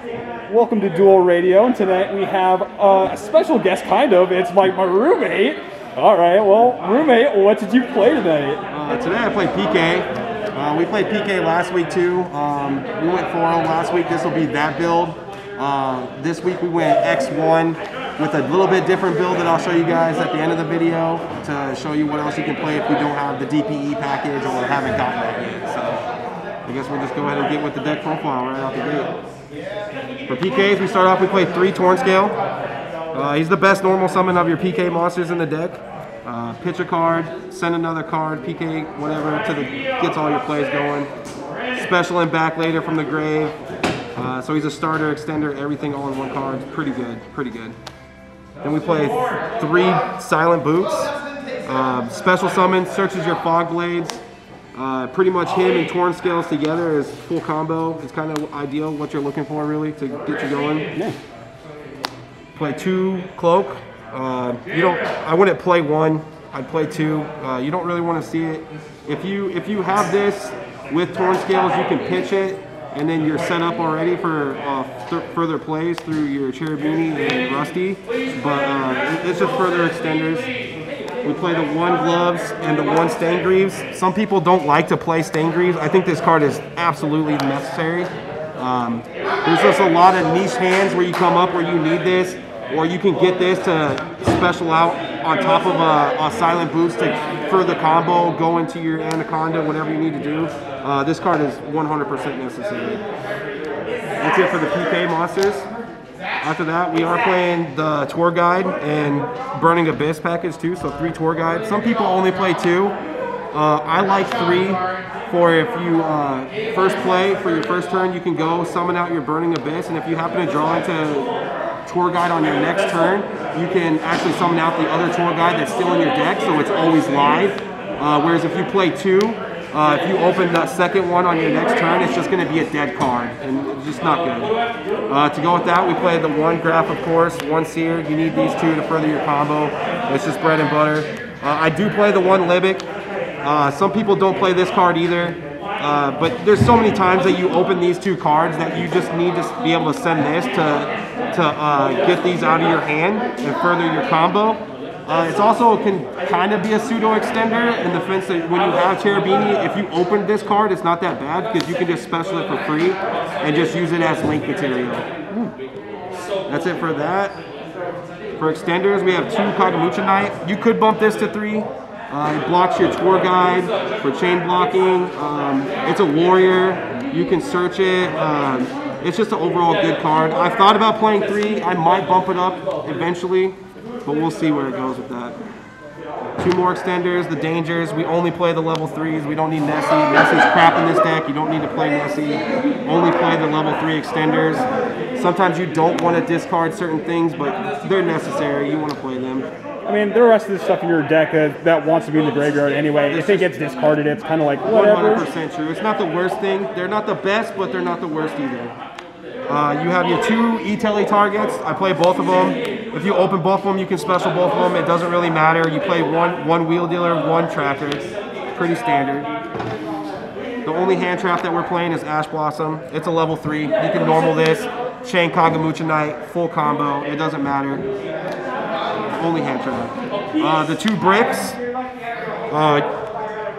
Welcome to Duel Radio, and tonight we have a special guest, kind of. It's my roommate. All right, well, roommate, what did you play tonight? Today I played PK. We played PK last week too. We went 4-0 last week. This will be that build. This week we went X1 with a little bit different build that I'll show you guys at the end of the video to show you what else you can play if you don't have the DPE package or haven't gotten that yet. So I guess we'll just go ahead and get with the deck profile right out the gate. For PKs, we start off, we play 3 Torn Scale. He's the best normal summon of your PK monsters in the deck. Pitch a card, send another card, PK, whatever, gets all your plays going. Special and back later from the grave. So he's a starter, extender, everything all in one card. Pretty good, pretty good. Then we play 3 Silent Boots. Special summon, searches your Fog Blades. Pretty much him and Torn Scales together is full combo. It's kind of ideal, what you're looking for really to get you going. Yeah. Play 2 Cloak. I wouldn't play 1. I'd play 2. You don't really want to see it. If you have this with Torn Scales, you can pitch it, and then you're set up already for further plays through your Cherubini and Rusty. But it's just further extenders. We play the 1 Gloves and the 1 Staingreaves. Some people don't like to play Staingreaves. I think this card is absolutely necessary. There's just a lot of niche hands where you come up where you need this, or you can get this to special out on top of a Silent Boots to further combo, go into your Anaconda, whatever you need to do. This card is 100% necessary. That's it for the PK monsters. After that, we are playing the Tour Guide and Burning Abyss package too, so 3 Tour Guides. Some people only play 2. I like 3 for if you first play, for your first turn, you can go summon out your Burning Abyss, and if you happen to draw into Tour Guide on your next turn, you can actually summon out the other Tour Guide that's still in your deck, so it's always live. Whereas if you play 2, if you open that second one on your next turn, it's just going to be a dead card, and it's just not good. To go with that, we play the 1 Graph, of course, 1 Seer. You need these 2 to further your combo. It's just bread and butter. I do play the 1 Libic. Some people don't play this card either, but there's so many times that you open these 2 cards that you just need to be able to send this to get these out of your hand and further your combo. It's also can kind of be a pseudo extender in the sense that when you have Cherubini, if you open this card, it's not that bad because you can just special it for free and just use it as link material. That's it for that. For extenders, we have 2 Kagamucha Knight. You could bump this to 3. It blocks your Tour Guide for chain blocking. It's a warrior. You can search it. It's just an overall good card. I've thought about playing 3. I might bump it up eventually, but we'll see where it goes with that. 2 more extenders, the Dangers. We only play the level 3s. We don't need Nessie. Nessie's crap in this deck. You don't need to play Nessie. Only play the level 3 extenders. Sometimes you don't want to discard certain things, but they're necessary. You want to play them. I mean, the rest of the stuff in your deck that wants to be in the graveyard anyway, if it gets discarded, it's kind of like whatever. 100% true. It's not the worst thing. They're not the best, but they're not the worst either. You have your 2 E-Tele targets. I play both of them. If you open both of them, you can special both of them. It doesn't really matter. You play one Wheel Dealer, 1 Tracker. Pretty standard. The only hand trap that we're playing is Ash Blossom. It's a level 3. You can normal this, chain Kagamucha Knight, full combo. It doesn't matter. Only hand trap. The 2 bricks.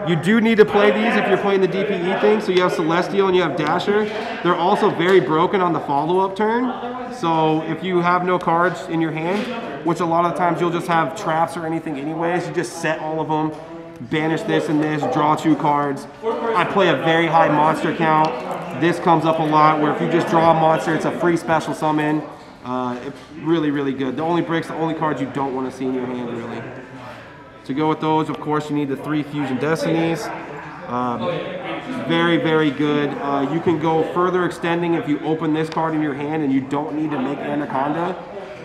You do need to play these if you're playing the DPE thing. So you have Celestial and you have Dasher. They're also very broken on the follow-up turn. So if you have no cards in your hand, which a lot of the times you'll just have traps or anything anyways, you just set all of them, banish this and this, draw 2 cards. I play a very high monster count. This comes up a lot where if you just draw a monster, it's a free special summon. It's really, really good. The only bricks, the only cards you don't want to see in your hand, really. To go with those, of course, you need the 3 Fusion Destinies. Very, very good. You can go further extending if you open this card in your hand and you don't need to make Anaconda.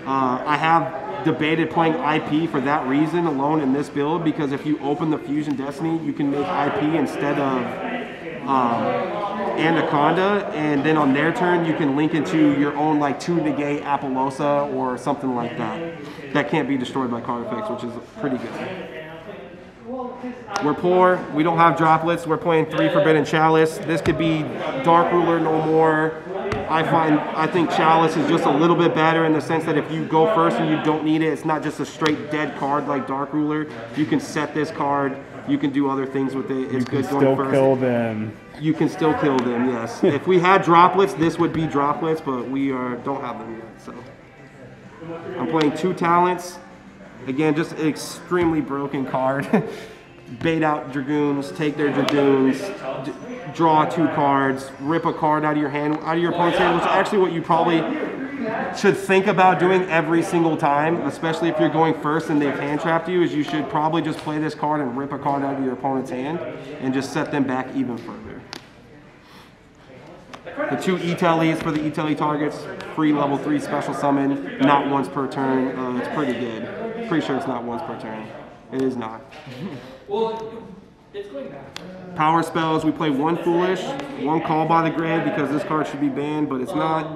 I have debated playing IP for that reason alone in this build, because if you open the Fusion Destiny, you can make IP instead of Anaconda, and then on their turn you can link into your own like 2 negate Apollosa or something like that. That can't be destroyed by card effects, which is pretty good. We're poor, we don't have droplets, we're playing 3 Forbidden Chalice. This could be Dark Ruler no more, I think Chalice is just a little bit better in the sense that if you go first and you don't need it, it's not just a straight dead card like Dark Ruler. You can set this card. You can do other things with it. It's good going first. You can still kill them. You can still kill them, yes. If we had droplets, this would be droplets, but we don't have them yet. So I'm playing 2 talents. Again, just an extremely broken card. Bait out Dragoons, take their Dragoons, draw 2 cards, rip a card out of your hand, out of your opponent's hand, which is actually what you probably should think about doing every single time, especially if you're going first and they've hand trapped you, is you should probably just play this card and rip a card out of your opponent's hand and just set them back even further. The 2 E-Tellies for the E-Telly targets, free level 3 special summon, not once per turn. It's pretty good. Pretty sure it's not once per turn. It is not. Power spells, we play 1 Foolish, 1 Call by the Grave because this card should be banned, but it's not.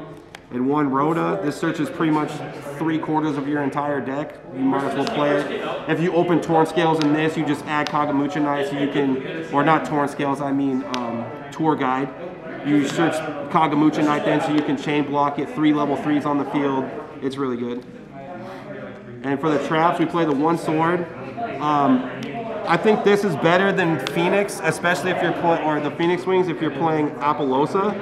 And 1 Rhoda. This searches pretty much 3/4 of your entire deck. You might as well play it. If you open Torn Scales in this, you just add Kagamucha Knight so you can, or not Torn Scales, I mean Tour Guide. You search Kagamucha Knight then so you can chain block it, 3 level 3s on the field. It's really good. And for the traps, we play the 1 Sword. I think this is better than Phoenix, especially if you're playing, or the Phoenix Wings if you're playing Appaloosa.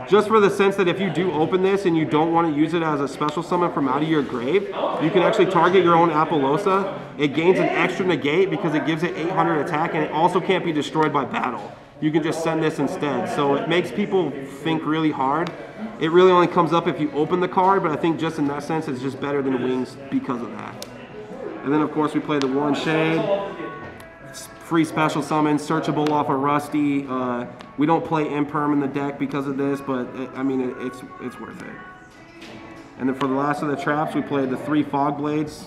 Just for the sense that if you do open this and you don't want to use it as a special summon from out of your grave, you can actually target your own Appaloosa. It gains an extra negate because it gives it 800 attack, and it also can't be destroyed by battle. You can just send this instead. So it makes people think really hard. It really only comes up if you open the card, but I think just in that sense it's just better than Wings because of that. And then of course we play the 1 Shade. Free special summon, searchable off of Rusty. We don't play Imperm in the deck because of this, but I mean, it's worth it. And then for the last of the traps, we played the 3 Fog Blades.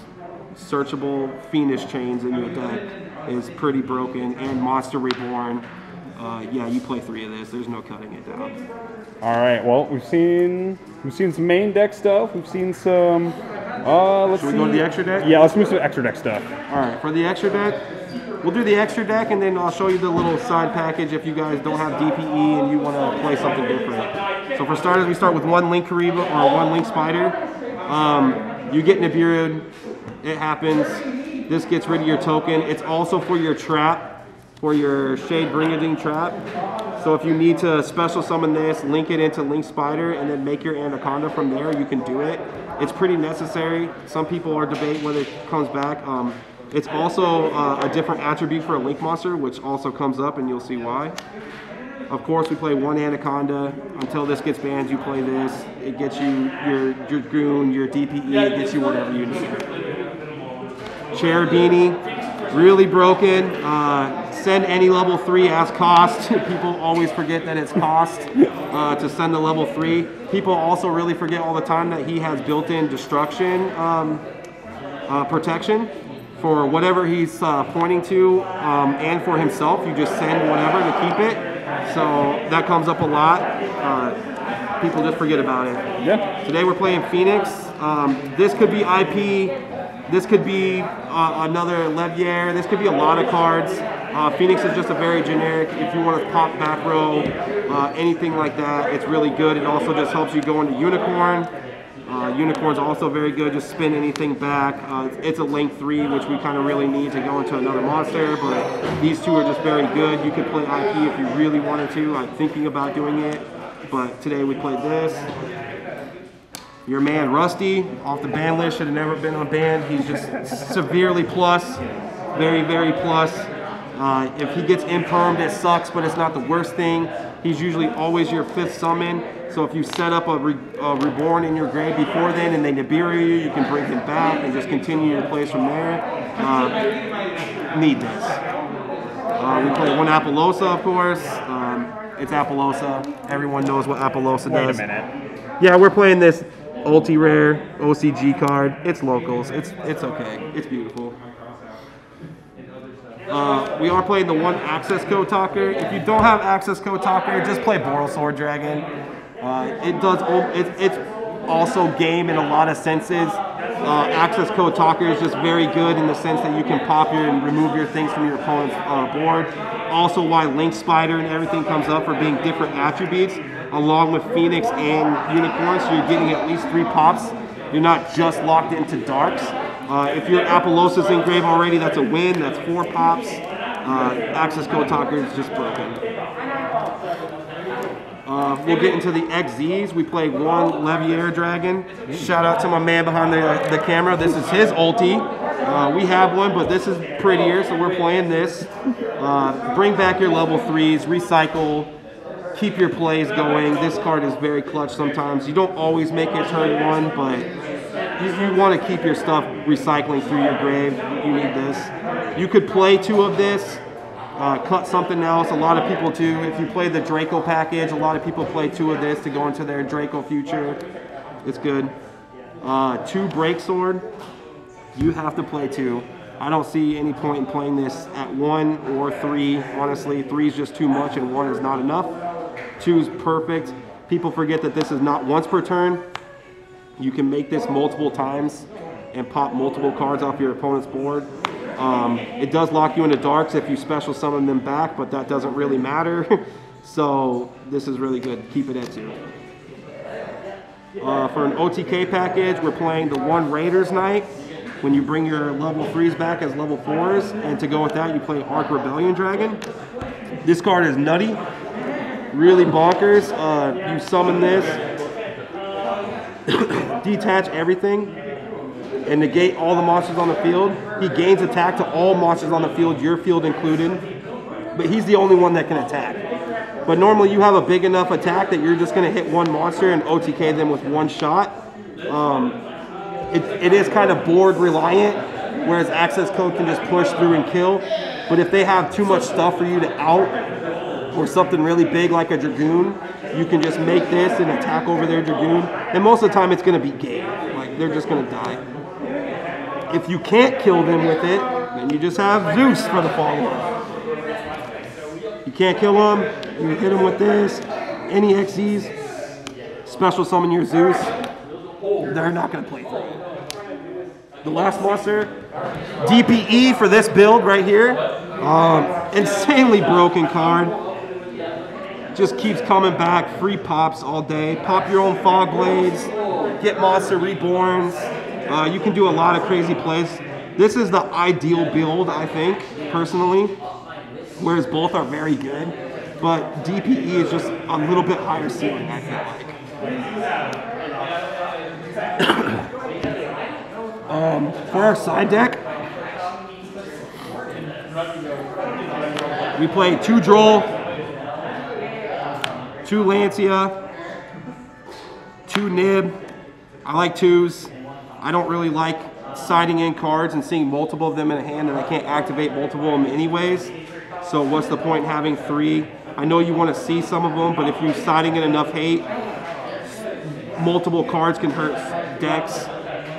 Searchable Fiendish Chains in your deck is pretty broken, and Monster Reborn. Yeah, you play 3 of this. There's no cutting it down. All right. Well, we've seen some main deck stuff. We've seen some. Let's see. Should we go to the extra deck? Yeah, let's move to the extra deck stuff. All right. For the extra deck, we'll do the extra deck, and then I'll show you the little side package if you guys don't have DPE and you want to play something different. So for starters, we start with 1 Link Kariba or 1 Link Spider. You get Nibiru'd. It happens. This gets rid of your token. It's also for your trap, for your Shade Bringading trap. So if you need to special summon this, link it into Link Spider, and then make your Anaconda from there, you can do it. It's pretty necessary. Some people are debating whether it comes back. It's also a different attribute for a Link monster, which also comes up, and you'll see why. Of course, we play 1 Anaconda. Until this gets banned, you play this. It gets you your Dragoon, your DPE, it gets you whatever you need. Cherubini, really broken. Send any level 3 as cost. People always forget that it's cost to send the level 3. People also really forget all the time that he has built-in destruction protection for whatever he's pointing to, and for himself. You just send whatever to keep it. So that comes up a lot. People just forget about it. Yeah. Today we're playing Phoenix. This could be IP. This could be another Levier. This could be a lot of cards. Phoenix is just a very generic, if you want to pop back row, anything like that, it's really good. It also just helps you go into Unicorn. Unicorn's also very good, just spin anything back. It's a length 3, which we kind of really need to go into another monster, but these 2 are just very good. You could play IP if you really wanted to. I'm thinking about doing it, but today we played this. Your man Rusty, off the ban list, should have never been unbanned. He's just severely plus, very, very plus. If he gets impermed, it sucks, but it's not the worst thing. He's usually always your 5th summon. So if you set up a Reborn in your grave before then and they Nibiru you, you can bring him back and just continue your plays from there. Need this. We play 1 Appaloosa, of course. It's Appaloosa. Everyone knows what Appaloosa does. Wait a minute. Yeah, we're playing this ulti-rare OCG card. It's locals. It's okay. It's beautiful. We are playing the 1 access code talker. If you don't have access code talker, just play Boral Sword Dragon. It's also game in a lot of senses. Access Code Talker is just very good in the sense that you can pop your and remove your things from your opponent's board. Also why Link Spider and everything comes up for being different attributes, along with Phoenix and Unicorn, so you're getting at least 3 pops. You're not just locked into darks. If your Apollosis engrave already, that's a win, that's 4 pops. Access Code Talker is just broken. We'll get into the XZs. We play 1 Leviair Dragon. Shout out to my man behind the camera. This is his ulti. We have one, but this is prettier, so we're playing this. Bring back your level 3s, recycle, keep your plays going. This card is very clutch sometimes. You don't always make it turn 1, but you want to keep your stuff recycling through your grave. You need this. You could play 2 of this. Cut something else. A lot of people too. If you play the Draco package, a lot of people play 2 of this to go into their Draco future. It's good. 2 Break Sword. You have to play 2. I don't see any point in playing this at 1 or 3. Honestly, 3 is just too much and 1 is not enough. 2 is perfect. People forget that this is not once per turn. You can make this multiple times and pop multiple cards off your opponent's board. It does lock you into darks if you special summon them back, but that doesn't really matter. So this is really good. Keep it at 2. For an OTK package, we're playing the 1 Raiders Knight. When you bring your level 3s back as level 4s, and to go with that, you play Arc Rebellion Dragon. This card is nutty, really bonkers. You summon this, detach everything, and negate all the monsters on the field. He gains attack to all monsters on the field, your field included, but he's the only one that can attack. But normally you have a big enough attack that you're just going to hit 1 monster and OTK them with 1 shot. It is kind of board reliant, whereas Access Code can just push through and kill. But if they have too much stuff for you to out, or something really big like a Dragoon, you can just make this and attack over their Dragoon. And most of the time it's going to be game. Like, they're just going to die. If you can't kill them with it, then you just have Zeus for the follow-up. You can't kill them, you hit them with this, any XZs, special summon your Zeus, they're not going to play through it. The last monster, DPE for this build right here. Insanely broken card. Just keeps coming back, free pops all day. Pop your own Fog Blades, get monster reborns. You can do a lot of crazy plays. This is the ideal build, I think, personally, whereas both are very good. But DPE is just a little bit higher ceiling, I feel like. For our side deck, we play 2 Droll, 2 Lancia, 2 Nib. I like 2s. I don't really like siding in cards and seeing multiple of them in a hand, and I can't activate multiple of them anyways. So what's the point in having 3? I know you want to see some of them, but if you're siding in enough hate, multiple cards can hurt decks.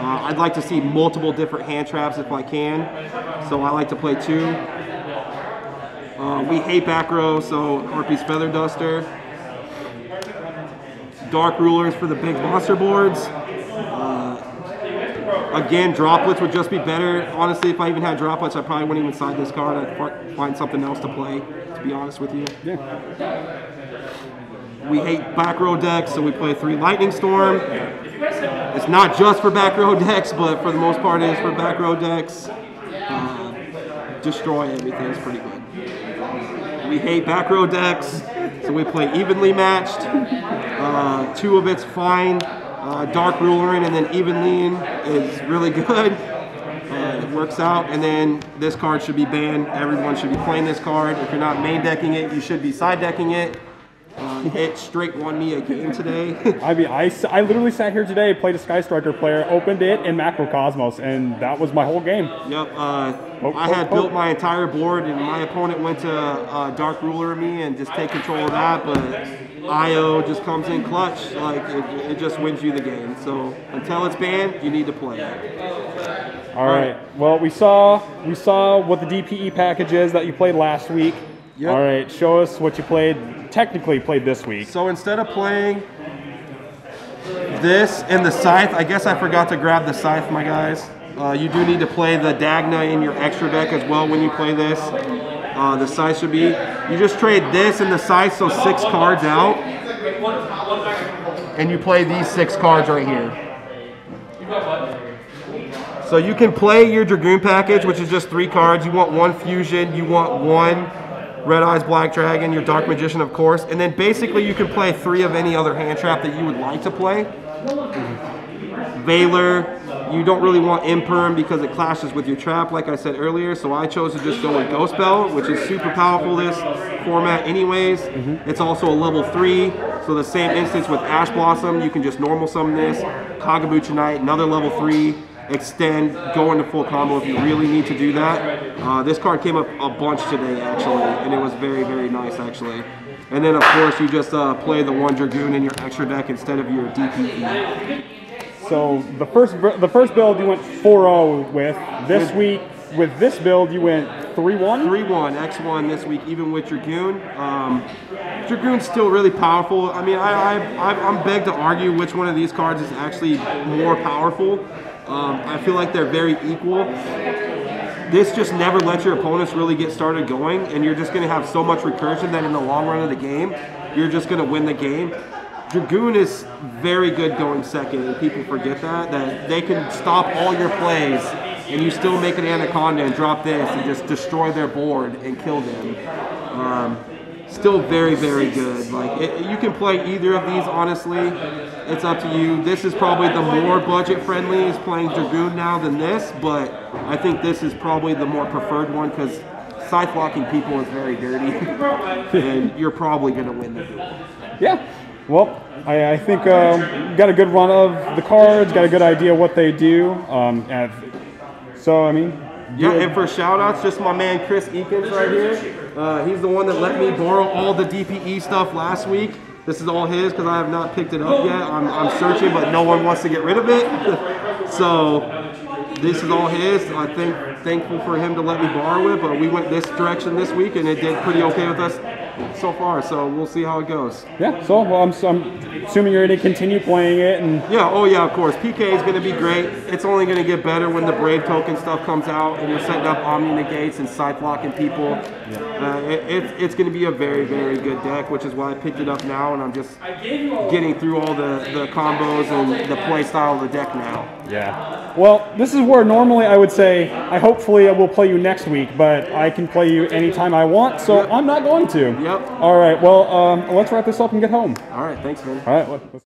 I'd like to see multiple different hand traps if I can, so I like to play 2. We hate back row, so Harpy's Feather Duster. Dark Rulers for the big monster boards. Again, droplets would just be better. Honestly, if I even had droplets, I probably wouldn't even side this card. I'd find something else to play, to be honest with you. Yeah. We hate back row decks, so we play 3 Lightning Storm. It's not just for back row decks, but for the most part it is for back row decks. Destroy everything is pretty good. We hate back row decks, so we play evenly matched. 2 of it's fine. Dark Rulerin and then Evenly is really good. It works out. And then this card should be banned. Everyone should be playing this card. If you're not main decking it, you should be side decking it. It straight won me a game today. I mean, I literally sat here today, played a Sky Striker player, opened it in Macrocosmos, and that was my whole game. Yep. I had built my entire board, and my opponent went to Dark Ruler me and just take control of that, but IO just comes in clutch. Like, it just wins you the game. So until it's banned, you need to play it. All right. Well, we saw what the DPE package is that you played last week. Yep. All right. Show us what you technically played this week. So instead of playing this and the scythe. I guess I forgot to grab the scythe, my guys. You do need to play the Dagna in your extra deck as well when you play this. The scythe should be. You just trade this and the scythe, so 6 cards out. And you play these 6 cards right here. So you can play your Dragoon package, which is just 3 cards. You want 1 Fusion, you want 1 Red Eyes Black Dragon, your Dark Magician, of course. And then basically you can play 3 of any other hand trap that you would like to play. Veiler, you don't really want Imperm because it clashes with your trap, like I said earlier. So I chose to just go with Ghost Bell, which is super powerful this format anyways. It's also a level 3. So the same instance with Ash Blossom, you can just normal summon this. Kagabucha Knight, another level 3. Extend, go into full combo if you really need to do that. This card came up a bunch today actually, and it was very, very nice actually. And then of course you just play the 1 Dragoon in your extra deck instead of your DPE. So the first build you went 4-0 with. This week with this build you went 3-1? 3-1, X1 this week, even with Dragoon. Dragoon's still really powerful. I mean, I'm begged to argue which one of these cards is actually more powerful. I feel like they're very equal. This just never lets your opponents really get started going, and you're just going to have so much recursion that in the long run of the game, you're just going to win the game. Dragoon is very good going second, and people forget that they can stop all your plays, and you still make an Anaconda and drop this and just destroy their board and kill them. Still very, very good. Like you can play either of these, honestly. It's up to you. This is probably the more budget friendly, is playing Dragoon now than this, but I think this is probably the more preferred one because scythe locking people is very dirty, and you're probably going to win the duel. Yeah. Well, I think got a good run of the cards, got a good idea what they do. So, I mean... Yeah, and for shout-outs, just my man Chris Eakins right here. He's the one that let me borrow all the DPE stuff last week. This is all his because I have not picked it up yet. I'm searching, but no one wants to get rid of it. So this is all his. I think thankful for him to let me borrow it, but we went this direction this week, and it did pretty okay with us so far. So we'll see how it goes. Yeah. So well, I'm assuming you're going to continue playing it, and yeah. Oh yeah, of course. PK is going to be great. It's only going to get better when the Brave token stuff comes out, and you're setting up Omni Negates and scythe locking people. Yeah. It's going to be a very, very good deck, which is why I picked it up now, and I'm just getting through all the combos and the play style of the deck now. Yeah. Well, this is where normally I would say hopefully I will play you next week, but I can play you anytime I want, so I'm not going to. Yep. All right. Well, let's wrap this up and get home. All right. Thanks, man. All right.